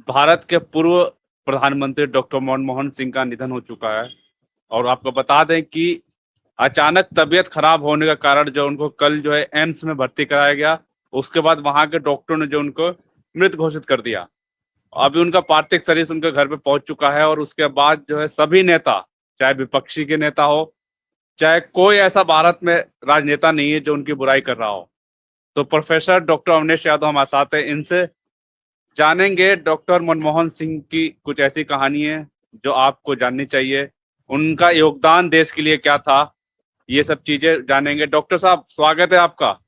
भारत के पूर्व प्रधानमंत्री डॉक्टर मनमोहन सिंह का निधन हो चुका है। और आपको बता दें कि अचानक तबीयत खराब होने का कारण जो उनको कल जो है एम्स में भर्ती कराया गया, उसके बाद वहां के डॉक्टरों ने जो उनको मृत घोषित कर दिया। अभी उनका पार्थिव शरीर उनके घर पे पहुंच चुका है और उसके बाद जो है सभी नेता, चाहे विपक्षी के नेता हो, चाहे कोई ऐसा भारत में राजनेता नहीं है जो उनकी बुराई कर रहा हो। तो प्रोफेसर डॉक्टर अवनीश यादव हमारे साथ है, इनसे जानेंगे डॉक्टर मनमोहन सिंह की कुछ ऐसी कहानी है जो आपको जाननी चाहिए। उनका योगदान देश के लिए क्या था, ये सब चीजें जानेंगे। डॉक्टर साहब, स्वागत है आपका।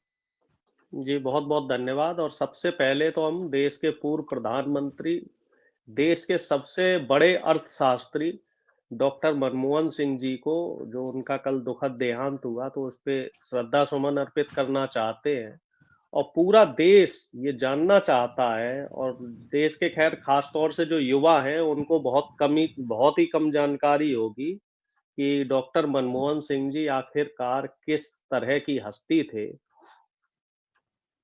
जी बहुत बहुत धन्यवाद। और सबसे पहले तो हम देश के पूर्व प्रधानमंत्री, देश के सबसे बड़े अर्थशास्त्री डॉक्टर मनमोहन सिंह जी को, जो उनका कल दुखद देहांत हुआ, तो उस पे श्रद्धा सुमन अर्पित करना चाहते हैं। और पूरा देश ये जानना चाहता है, और देश के खैर खास तौर से जो युवा हैं उनको बहुत ही कम जानकारी होगी कि डॉक्टर मनमोहन सिंह जी आखिरकार किस तरह की हस्ती थे।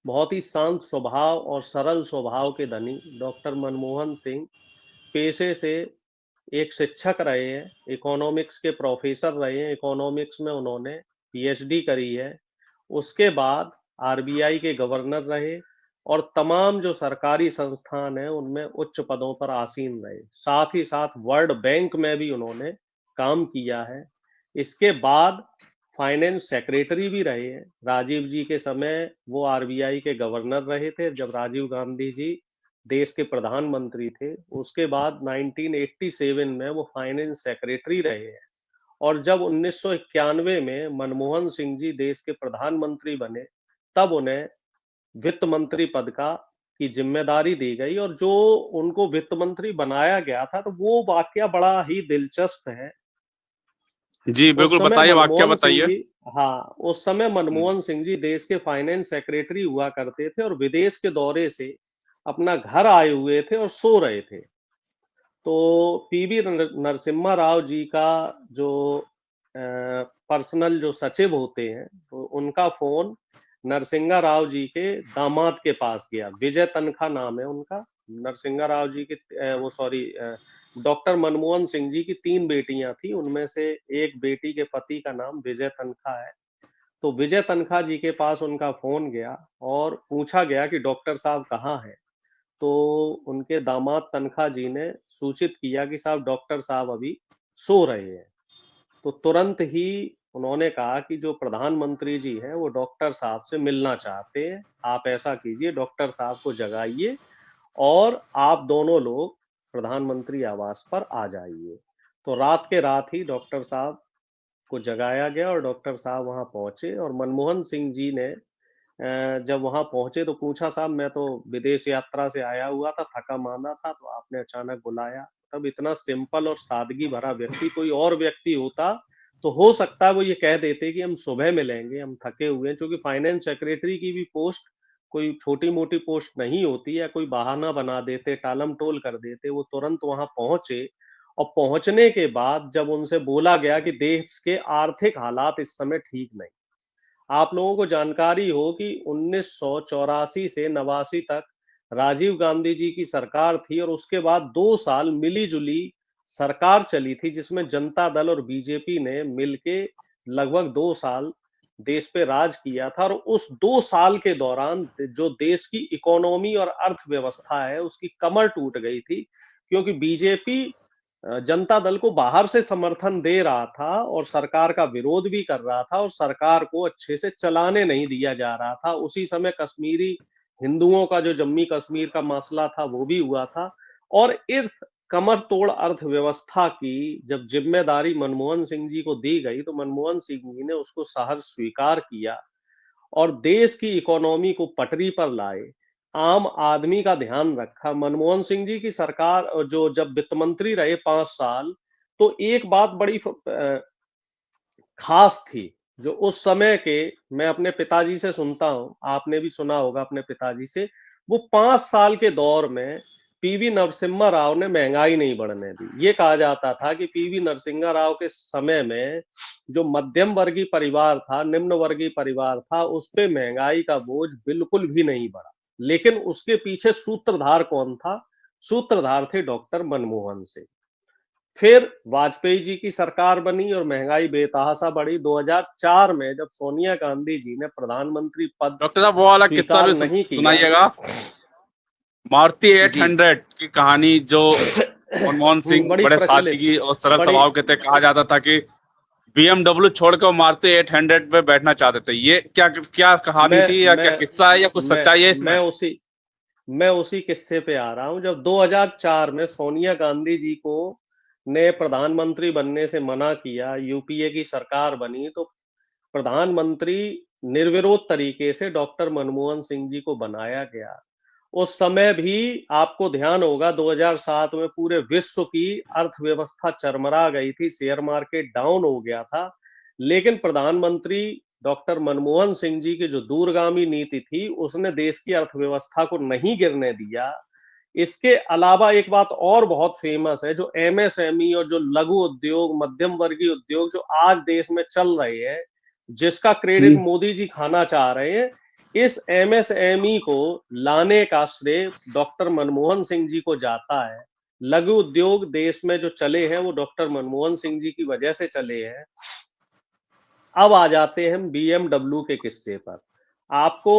बहुत ही शांत स्वभाव और सरल स्वभाव के धनी डॉक्टर मनमोहन सिंह पेशे से एक शिक्षक रहे हैं, इकोनॉमिक्स के प्रोफेसर रहे हैं। इकोनॉमिक्स में उन्होंने पीएचडी करी है। उसके बाद आरबीआई के गवर्नर रहे और तमाम जो सरकारी संस्थान हैं उनमें उच्च पदों पर आसीन रहे। साथ ही साथ वर्ल्ड बैंक में भी उन्होंने काम किया है। इसके बाद फाइनेंस सेक्रेटरी भी रहे हैं। राजीव जी के समय वो आरबीआई के गवर्नर रहे थे, जब राजीव गांधी जी देश के प्रधानमंत्री थे। उसके बाद 1987 में वो फाइनेंस सेक्रेटरी रहे हैं। और जब 1991 में मनमोहन सिंह जी देश के प्रधानमंत्री बने, तब उन्हें वित्त मंत्री पद का की जिम्मेदारी दी गई। और जो उनको वित्त मंत्री बनाया गया था, तो वो वाकया बड़ा ही दिलचस्प है। जी उस बिल्कुल, समय बताइए, वाक्य मनमोहन सिंह बताइए। जी, हाँ, उस समय मनमोहन सिंह जी देश के फाइनेंस सेक्रेटरी हुआ करते थे और विदेश के दौरे से अपना घर आए हुए थे और सो रहे थे। तो पीवी नरसिम्हा राव जी का जो पर्सनल जो सचिव होते हैं, तो उनका फोन नरसिंहा राव जी के दामाद के पास गया। विजय तनखा नाम है उनका। नरसिंहा राव जी के वो सॉरी डॉक्टर मनमोहन सिंह जी की 3 बेटियां थी, उनमें से एक बेटी के पति का नाम विजय तनखा है। तो विजय तनखा जी के पास उनका फोन गया और पूछा गया कि डॉक्टर साहब कहाँ हैं। तो उनके दामाद तनखा जी ने सूचित किया कि साहब डॉक्टर साहब अभी सो रहे हैं। तो तुरंत ही उन्होंने कहा कि जो प्रधानमंत्री जी हैं वो डॉक्टर साहब से मिलना चाहते हैं, आप ऐसा कीजिए, डॉक्टर साहब को जगाइए और आप दोनों लोग प्रधानमंत्री आवास पर आ जाइए। तो रात के रात ही डॉक्टर साहब को जगाया गया और डॉक्टर साहब वहां पहुंचे। और मनमोहन सिंह जी ने जब वहां पहुंचे तो पूछा, साहब मैं तो विदेश यात्रा से आया हुआ था, थका मांदा था, तो आपने अचानक बुलाया। तब इतना सिंपल और सादगी भरा व्यक्ति कोई और व्यक्ति होता तो हो सकता है वो ये कह देते कि हम सुबह मिलेंगे, हम थके हुए हैं। क्योंकि फाइनेंस सेक्रेटरी की भी पोस्ट कोई छोटी मोटी पोस्ट नहीं होती, या कोई बहाना बना देते, टालम टोल कर देते। वो तुरंत वहां पहुंचे और पहुंचने के बाद जब उनसे बोला गया कि देश के आर्थिक हालात इस समय ठीक नहीं, आप लोगों को जानकारी हो कि 1984 से 89 तक राजीव गांधी जी की सरकार थी, और उसके बाद 2 साल मिली जुली सरकार चली थी, जिसमें जनता दल और बीजेपी ने मिलके लगभग 2 साल देश पे राज किया था। और उस 2 साल के दौरान जो देश की इकोनॉमी और अर्थव्यवस्था है उसकी कमर टूट गई थी, क्योंकि बीजेपी जनता दल को बाहर से समर्थन दे रहा था और सरकार का विरोध भी कर रहा था, और सरकार को अच्छे से चलाने नहीं दिया जा रहा था। उसी समय कश्मीरी हिंदुओं का जो जम्मी कश्मीर का मसला था वो भी हुआ था। और इस कमर तोड़ अर्थव्यवस्था की जब जिम्मेदारी मनमोहन सिंह जी को दी गई, तो मनमोहन सिंह जी ने उसको सहर्ष स्वीकार किया और देश की इकोनॉमी को पटरी पर लाए, आम आदमी का ध्यान रखा। मनमोहन सिंह जी की सरकार जो जब वित्त मंत्री रहे 5 साल, तो एक बात बड़ी खास थी जो उस समय के, मैं अपने पिताजी से सुनता हूं, आपने भी सुना होगा अपने पिताजी से, वो 5 साल के दौर में पीवी नरसिम्हा राव ने महंगाई नहीं बढ़ने दी। ये कहा जाता था कि पीवी नरसिम्हा राव के समय में जो मध्यम वर्गीय परिवार था, निम्न वर्गीय परिवार था, उस पे महंगाई का बोझ बिल्कुल भी नहीं बढ़ा। लेकिन उसके पीछे सूत्रधार कौन था? सूत्रधार थे डॉक्टर मनमोहन सिंह। फिर वाजपेयी जी की सरकार बनी और महंगाई बेतहाशा बढ़ी। 2004 में जब सोनिया गांधी जी ने प्रधानमंत्री पद डॉक्टर साहब वो वाला किस्सा स्वीकार भी नहीं किया। सुनाइएगा, मारुति जी 800 की कहानी, जो मनमोहन सिंह बड़ी बड़े प्रचलित, सादगी और सरल बड़ी स्वभाव के थे, कहा जाता था कि BMW छोड़ के वो मारुति 800 पे बैठना चाहते थे। ये क्या क्या कहानी मैं थी, या क्या मैं किस्सा है, या कुछ मैं सच्चाई है इसमें? मैं उसी मैं उसी किस्से पे आ रहा हूं। जब 2004 में सोनिया गांधी जी को ने प्रधानमंत्री बनने से मना किया, यूपीए की सरकार बनी, तो प्रधानमंत्री निर्विरोध तरीके से डॉक्टर मनमोहन सिंह जी को बनाया गया। उस समय भी आपको ध्यान होगा 2007 में पूरे विश्व की अर्थव्यवस्था चरमरा गई थी, शेयर मार्केट डाउन हो गया था, लेकिन प्रधानमंत्री डॉक्टर मनमोहन सिंह जी की जो दूरगामी नीति थी उसने देश की अर्थव्यवस्था को नहीं गिरने दिया। इसके अलावा एक बात और बहुत फेमस है, जो एमएसएमई और जो लघु उद्योग, मध्यम वर्गीय उद्योग जो आज देश में चल रहे हैं, जिसका क्रेडिट मोदी जी खाना चाह रहे हैं, इस एमएसएमई को लाने का श्रेय डॉक्टर मनमोहन सिंह जी को जाता है। लघु उद्योग देश में जो चले हैं वो डॉक्टर मनमोहन सिंह जी की वजह से चले हैं। अब आ जाते हैं हम बीएमडब्ल्यू के किस्से पर। आपको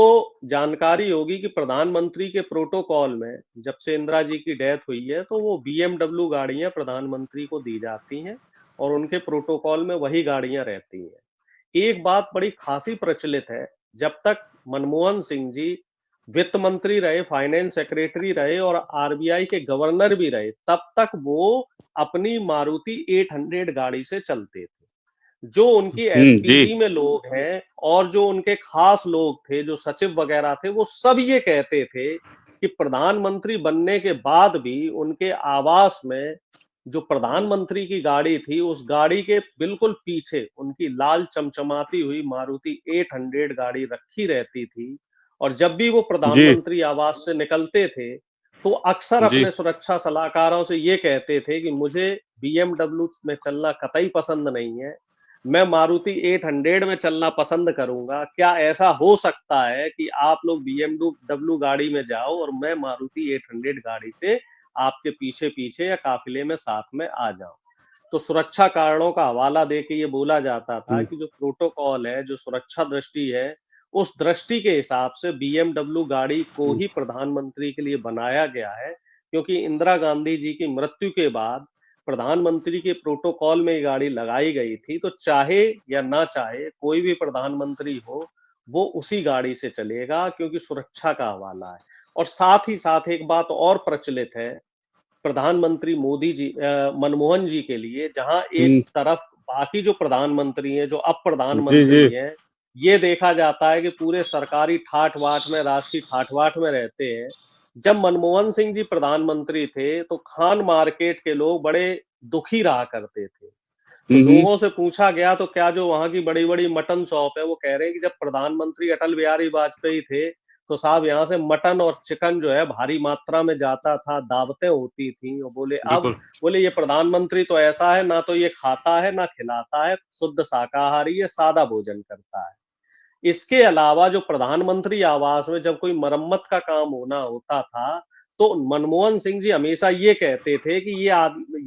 जानकारी होगी कि प्रधानमंत्री के प्रोटोकॉल में जब से इंदिरा जी की डेथ हुई है तो वो बीएमडब्ल्यू गाड़ियां प्रधानमंत्री को दी जाती हैं और उनके प्रोटोकॉल में वही गाड़ियां रहती हैं। एक बात बड़ी खासी प्रचलित है, जब तक मनमोहन सिंह जी वित्त मंत्री रहे, फाइनेंस सेक्रेटरी रहे और आरबीआई के गवर्नर भी रहे, तब तक वो अपनी मारुति 800 गाड़ी से चलते थे। जो उनकी जी एसपीजी में लोग हैं और जो उनके खास लोग थे, जो सचिव वगैरह थे, वो सब ये कहते थे कि प्रधानमंत्री बनने के बाद भी उनके आवास में जो प्रधानमंत्री की गाड़ी थी, उस गाड़ी के बिल्कुल पीछे उनकी लाल चमचमाती हुई मारुति 800 गाड़ी रखी रहती थी। और जब भी वो जी प्रधानमंत्री आवास से निकलते थे तो अक्सर जी अपने सुरक्षा सलाहकारों से ये कहते थे कि मुझे बीएमडब्ल्यू में चलना कतई पसंद नहीं है, मैं मारुति 800 में चलना पसंद करूंगा। क्या ऐसा हो सकता है कि आप लोग बीएमडब्ल्यू गाड़ी में जाओ और मैं मारुति 800 गाड़ी से आपके पीछे पीछे या काफिले में साथ में आ जाऊं? तो सुरक्षा कारणों का हवाला देके ये बोला जाता था कि जो प्रोटोकॉल है, जो सुरक्षा दृष्टि है, उस दृष्टि के हिसाब से बीएमडब्ल्यू गाड़ी को ही प्रधानमंत्री के लिए बनाया गया है, क्योंकि इंदिरा गांधी जी की मृत्यु के बाद प्रधानमंत्री के प्रोटोकॉल में ये गाड़ी लगाई गई थी। तो चाहे या ना चाहे कोई भी प्रधानमंत्री हो, वो उसी गाड़ी से चलेगा, क्योंकि सुरक्षा का हवाला है। और साथ ही साथ एक बात और प्रचलित है प्रधानमंत्री मोदी जी, मनमोहन जी के लिए, जहां एक तरफ बाकी जो प्रधानमंत्री हैं, जो अब जी जी प्रधानमंत्री हैं, ये देखा जाता है कि पूरे सरकारी ठाठ बाठ में, राष्ट्रीय ठाठ बाठ में रहते हैं। जब मनमोहन सिंह जी प्रधानमंत्री थे तो खान मार्केट के लोग बड़े दुखी रहा करते थे। तो लोगों से पूछा गया तो क्या जो वहां की बड़ी बड़ी मटन शॉप है, वो कह रहे हैं कि जब प्रधानमंत्री अटल बिहारी वाजपेयी थे तो साहब यहाँ से मटन और चिकन जो है भारी मात्रा में जाता था, दावतें होती थी। और बोले अब, बिल्कुल बोले ये प्रधानमंत्री तो ऐसा है, ना तो ये खाता है ना खिलाता है, शुद्ध शाकाहारी है, सादा भोजन करता है। इसके अलावा जो प्रधानमंत्री आवास में जब कोई मरम्मत का काम होना होता था तो मनमोहन सिंह जी हमेशा ये कहते थे कि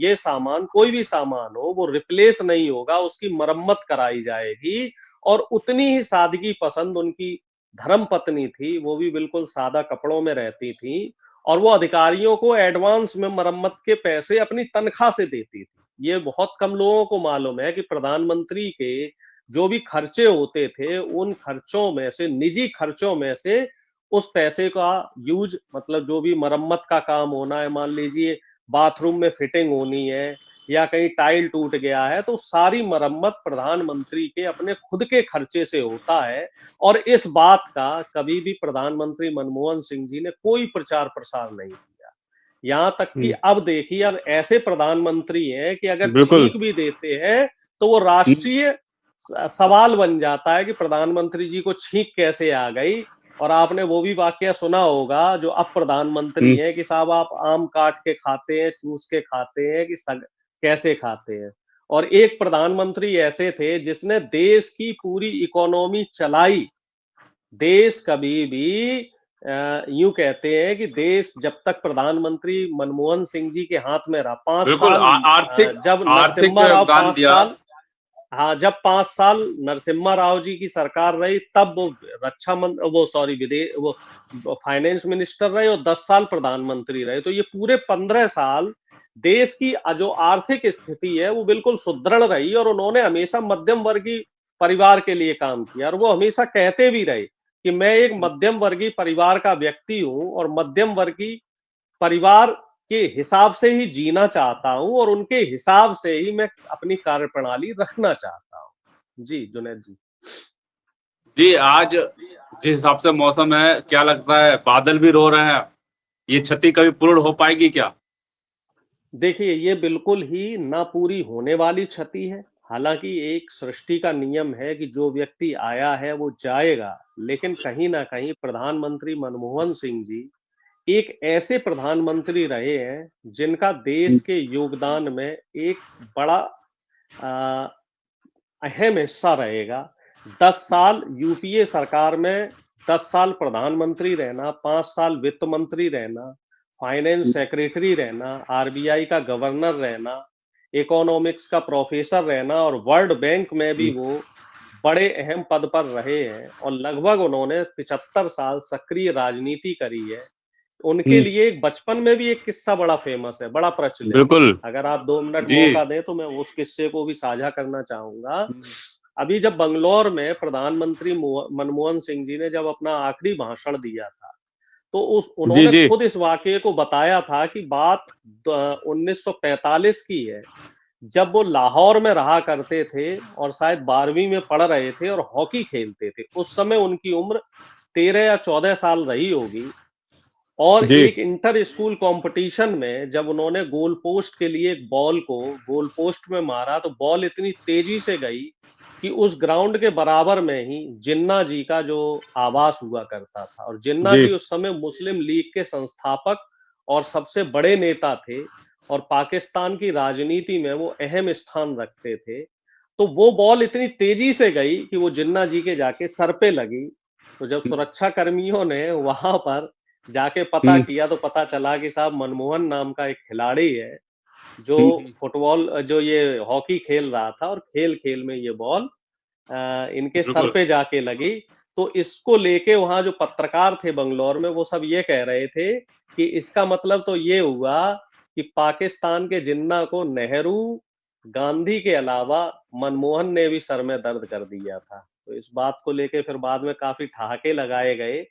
ये सामान, कोई भी सामान हो, वो रिप्लेस नहीं होगा, उसकी मरम्मत कराई जाएगी। और उतनी ही सादगी पसंद उनकी धर्म पत्नी थी, वो भी बिल्कुल सादा कपड़ों में रहती थी और वो अधिकारियों को एडवांस में मरम्मत के पैसे अपनी तनख्वाह से देती थी। ये बहुत कम लोगों को मालूम है कि प्रधानमंत्री के जो भी खर्चे होते थे, उन खर्चों में से, निजी खर्चों में से, उस पैसे का यूज, मतलब जो भी मरम्मत का काम होना है, मान लीजिए बाथरूम में फिटिंग होनी है या कहीं टाइल टूट गया है, तो सारी मरम्मत प्रधानमंत्री के अपने खुद के खर्चे से होता है। और इस बात का कभी भी प्रधानमंत्री मनमोहन सिंह जी ने कोई प्रचार प्रसार नहीं किया। यहां तक कि अब देखिए, अब ऐसे प्रधानमंत्री हैं कि अगर बिल्कुल छींक भी देते हैं तो वो राष्ट्रीय सवाल बन जाता है कि प्रधानमंत्री जी को छींक कैसे आ गई। और आपने वो भी वाकया सुना होगा जो अब प्रधानमंत्री हैं कि साहब आप आम काट के खाते हैं, चूस के खाते हैं कि कैसे खाते हैं। और एक प्रधानमंत्री ऐसे थे जिसने देश की पूरी इकोनॉमी चलाई। देश कभी भी यूं कहते हैं कि देश जब तक प्रधानमंत्री मनमोहन सिंह जी के हाथ में रहा, 5 बिल्कुल साल, आर्थिक जब आर्थिक जो नरसिम्हा राव योगदान 5 दिया। साल, हाँ, जब 5 साल नरसिम्हा राव जी की सरकार रही, तब वो रक्षा मंत्री, वो सॉरी विदेश, वो फाइनेंस मिनिस्टर रहे, और 10 साल प्रधानमंत्री रहे। तो ये पूरे 15 साल देश की जो आर्थिक स्थिति है वो बिल्कुल सुदृढ़ रही, और उन्होंने हमेशा मध्यम वर्गीय परिवार के लिए काम किया। और वो हमेशा कहते भी रहे कि मैं एक मध्यम वर्गीय परिवार का व्यक्ति हूं, और मध्यम वर्गीय परिवार के हिसाब से ही जीना चाहता हूं, और उनके हिसाब से ही मैं अपनी कार्यप्रणाली रखना चाहता हूं। जी जुनैद जी। जी, आज जिस हिसाब से मौसम है, क्या लगता है बादल भी रो रहे हैं, ये क्षति कभी पूर्ण हो पाएगी क्या? देखिए, ये बिल्कुल ही ना पूरी होने वाली क्षति है। हालांकि एक सृष्टि का नियम है कि जो व्यक्ति आया है वो जाएगा, लेकिन कहीं ना कहीं प्रधानमंत्री मनमोहन सिंह जी एक ऐसे प्रधानमंत्री रहे हैं जिनका देश के योगदान में एक बड़ा अ, अहम हिस्सा रहेगा। 10 साल यूपीए सरकार में, 10 साल प्रधानमंत्री रहना, 5 साल वित्त मंत्री रहना, फाइनेंस सेक्रेटरी रहना, आरबीआई का गवर्नर रहना, इकोनॉमिक्स का प्रोफेसर रहना, और वर्ल्ड बैंक में भी वो बड़े अहम पद पर रहे हैं, और लगभग उन्होंने 75 साल सक्रिय राजनीति करी है। उनके हुँ, लिए एक बचपन में भी एक किस्सा बड़ा फेमस है, बड़ा प्रचलित है। बिल्कुल। अगर आप 2 मिनट जी। मौका दें तो मैं उस किस्से को भी साझा करना चाहूंगा। अभी जब बंगलौर में प्रधानमंत्री मनमोहन सिंह जी ने जब अपना आखिरी भाषण दिया था, तो जी, उन्होंने जी। खुद इस वाकये को बताया था कि बात 1945 की है, जब वो लाहौर में रहा करते थे और शायद 12वीं में पढ़ रहे थे और हॉकी खेलते थे। उस समय उनकी उम्र 13 या 14 साल रही होगी। और जी। एक इंटर स्कूल कंपटीशन में जब उन्होंने गोल पोस्ट के लिए एक बॉल को गोल पोस्ट में मारा, तो बॉल इतनी तेजी से गई कि उस ग्राउंड के बराबर में ही जिन्ना जी का जो आवास हुआ करता था, और जिन्ना जी, जी उस समय मुस्लिम लीग के संस्थापक और सबसे बड़े नेता थे, और पाकिस्तान की राजनीति में वो अहम स्थान रखते थे। तो वो बॉल इतनी तेजी से गई कि वो जिन्ना जी के जाके सर पे लगी। तो जब सुरक्षा कर्मियों ने वहां पर जाके पता हुँ, किया, तो पता चला कि साहब मनमोहन नाम का एक खिलाड़ी है जो हुँ, फुटबॉल, जो ये हॉकी खेल रहा था, और खेल खेल में ये बॉल इनके सर बिल्कुल। पे जाके लगी। तो इसको लेके वहां जो पत्रकार थे बंगलौर में, वो सब ये कह रहे थे कि इसका मतलब तो ये हुआ कि पाकिस्तान के जिन्ना को नेहरू, गांधी के अलावा मनमोहन ने भी सर में दर्द कर दिया था। तो इस बात को लेके फिर बाद में काफी ठहाके लगाए गए,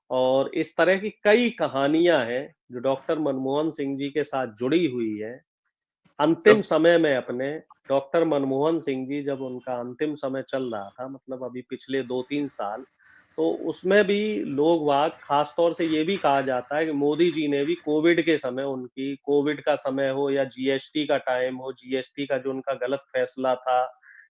और इस तरह की कई कहानियां हैं जो डॉक्टर मनमोहन सिंह जी के साथ जुड़ी हुई है। अंतिम तब समय में अपने, डॉक्टर मनमोहन सिंह जी जब उनका अंतिम समय चल रहा था, मतलब अभी पिछले 2-3 साल, तो उसमें भी लोग वाग, खास तौर से ये भी कहा जाता है कि मोदी जी ने भी कोविड के समय, उनकी कोविड का समय हो या जीएसटी का टाइम हो, जीएसटी का जो उनका गलत फैसला था,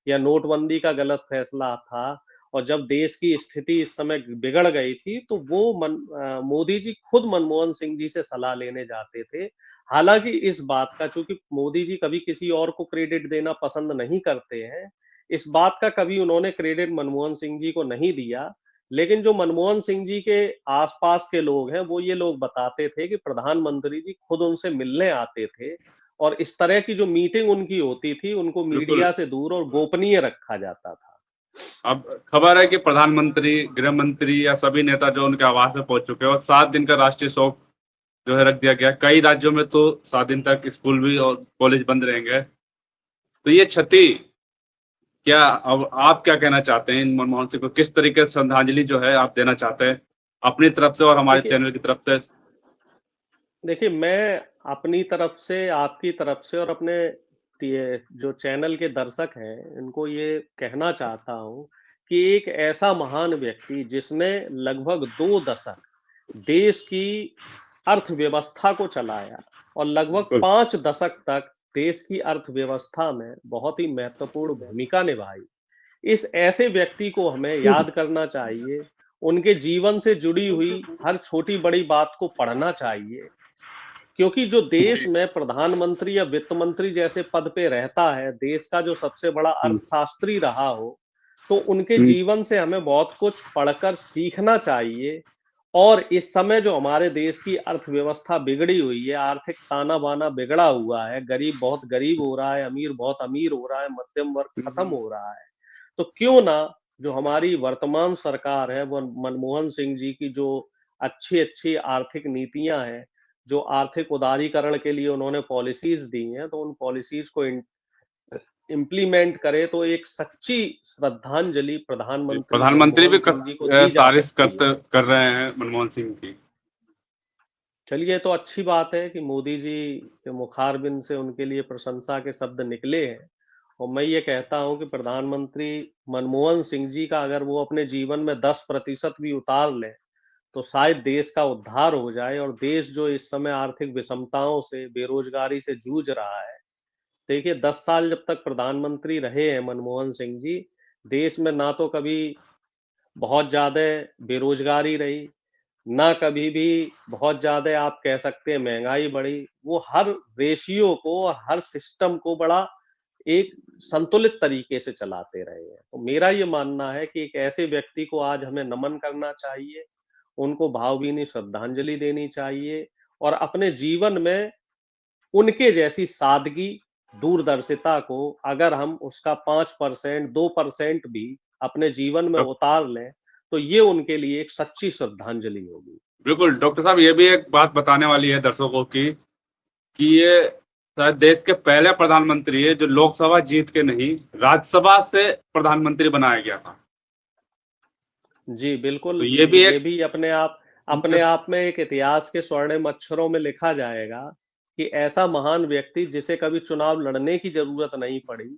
या नोटबंदी का गलत फैसला था, और जब देश की स्थिति इस समय बिगड़ गई थी, तो वो मोदी जी खुद मनमोहन सिंह जी से सलाह लेने जाते थे। हालांकि इस बात का, चूंकि मोदी जी कभी किसी और को क्रेडिट देना पसंद नहीं करते हैं, इस बात का कभी उन्होंने क्रेडिट मनमोहन सिंह जी को नहीं दिया। लेकिन जो मनमोहन सिंह जी के आसपास के लोग हैं, वो ये लोग बताते थे कि प्रधानमंत्री जी खुद उनसे मिलने आते थे, और इस तरह की जो मीटिंग उनकी होती थी, उनको बिल्कुल। मीडिया से दूर और गोपनीय रखा जाता था। अब खबर है कि प्रधानमंत्री, गृह मंत्री या सभी नेता जो उनके आवास में पहुँच चुके हैं, और 7 दिन का राष्ट्रीय शोक जो है रख दिया गया है। कई राज्यों में तो 7 दिन तक स्कूल भी और कॉलेज बंद रहेंगे। तो ये क्षति, क्या अब आप क्या कहना चाहते हैं इन मनमोहन सिंह को? किस तरीके से श्रद्धांजलि जो है आप देना चाहते हैं अपनी तरफ से और हमारे देखिए चैनल की तरफ से? देखिए मैं अपनी तरफ से, आपकी तरफ से, और अपने ये जो चैनल के दर्शक हैं, इनको ये कहना चाहता हूं कि एक ऐसा महान व्यक्ति जिसने लगभग 2 दशक देश की अर्थव्यवस्था को चलाया, और लगभग बिल्कुल। 5 दशक तक देश की अर्थव्यवस्था में बहुत ही महत्वपूर्ण भूमिका निभाई, इस ऐसे व्यक्ति को हमें याद करना चाहिए। उनके जीवन से जुड़ी हुई हर छोटी बड़ी बात को पढ़ना चाहिए, क्योंकि जो देश जी। में प्रधानमंत्री या वित्त मंत्री जैसे पद पे रहता है, देश का जो सबसे बड़ा हुँ, अर्थशास्त्री रहा हो, तो उनके हुँ, जीवन से हमें बहुत कुछ पढ़कर सीखना चाहिए। और इस समय जो हमारे देश की अर्थव्यवस्था बिगड़ी हुई है, आर्थिक ताना बाना बिगड़ा हुआ है, गरीब बहुत गरीब हो रहा है, अमीर बहुत अमीर हो रहा है, मध्यम वर्ग खत्म हो रहा है, तो क्यों ना जो हमारी वर्तमान सरकार है वो मनमोहन सिंह जी की जो अच्छी अच्छी आर्थिक नीतियां हैं, जो आर्थिक उदारीकरण के लिए उन्होंने पॉलिसीज दी हैं, तो उन पॉलिसीज को इम्प्लीमेंट करे तो एक सच्ची श्रद्धांजलि प्रधानमंत्री प्रधानमंत्री भी मनमोहन सिंह जी को दी जा तारीफ सकती है। कर रहे हैं मनमोहन सिंह की। चलिए, तो अच्छी बात है कि मोदी जी के मुखारबिंद से उनके लिए प्रशंसा के शब्द निकले हैं। और मैं ये कहता हूं कि प्रधानमंत्री मनमोहन सिंह जी का अगर वो अपने जीवन में 10% भी उतार लें तो शायद देश का उद्धार हो जाए। और देश जो इस समय आर्थिक विषमताओं से, बेरोजगारी से जूझ रहा है, देखिए 10 साल जब तक प्रधानमंत्री रहे हैं मनमोहन सिंह जी, देश में ना तो कभी बहुत ज्यादा बेरोजगारी रही, ना कभी भी बहुत ज्यादा आप कह सकते हैं महंगाई बढ़ी। वो हर रेशियो को और हर सिस्टम को बड़ा एक संतुलित तरीके से चलाते रहे हैं। तो मेरा ये मानना है कि एक ऐसे व्यक्ति को आज हमें नमन करना चाहिए, उनको भावभीनी श्रद्धांजलि देनी चाहिए और अपने जीवन में उनके जैसी सादगी, दूरदर्शिता को अगर हम उसका 5%, 2% भी अपने जीवन में उतार लें, तो ये उनके लिए एक सच्ची श्रद्धांजलि होगी। बिल्कुल डॉक्टर साहब, ये भी एक बात बताने वाली है दर्शकों की कि ये शायद देश के पहले प्रधानमंत्री है जो लोकसभा जीत के नहीं, राज्यसभा से प्रधानमंत्री बनाया गया था। जी, बिल्कुल। तो ये भी ये एक भी अपने आप में एक इतिहास के स्वर्णिम अक्षरों में लिखा जाएगा कि ऐसा महान व्यक्ति जिसे कभी चुनाव लड़ने की जरूरत नहीं पड़ी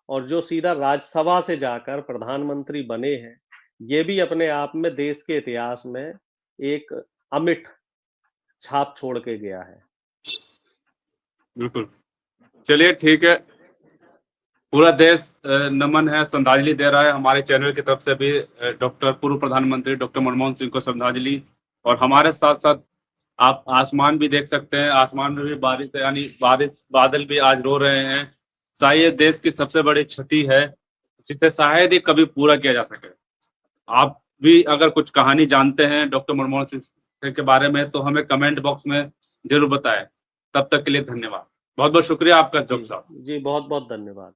और जो सीधा राज्यसभा से जाकर प्रधानमंत्री बने हैं, ये भी अपने आप में देश के इतिहास में एक अमिट छाप छोड़ के गया है। बिल्कुल। चलिए ठीक है, पूरा देश नमन है, श्रद्धांजलि दे रहा है। हमारे चैनल की तरफ से भी डॉक्टर पूर्व प्रधानमंत्री डॉक्टर मनमोहन सिंह को श्रद्धांजलि। और हमारे साथ साथ आप आसमान भी देख सकते हैं, आसमान में भी बारिश है, यानी बारिश, बादल भी आज रो रहे हैं। शायद ये देश की सबसे बड़ी क्षति है जिसे शायद ही कभी पूरा किया जा सके। आप भी अगर कुछ कहानी जानते हैं डॉक्टर मनमोहन सिंह के बारे में तो हमें कमेंट बॉक्स में जरूर बताएं। तब तक के लिए धन्यवाद, बहुत बहुत शुक्रिया आपका डॉक्टर साहब। जी, बहुत बहुत धन्यवाद।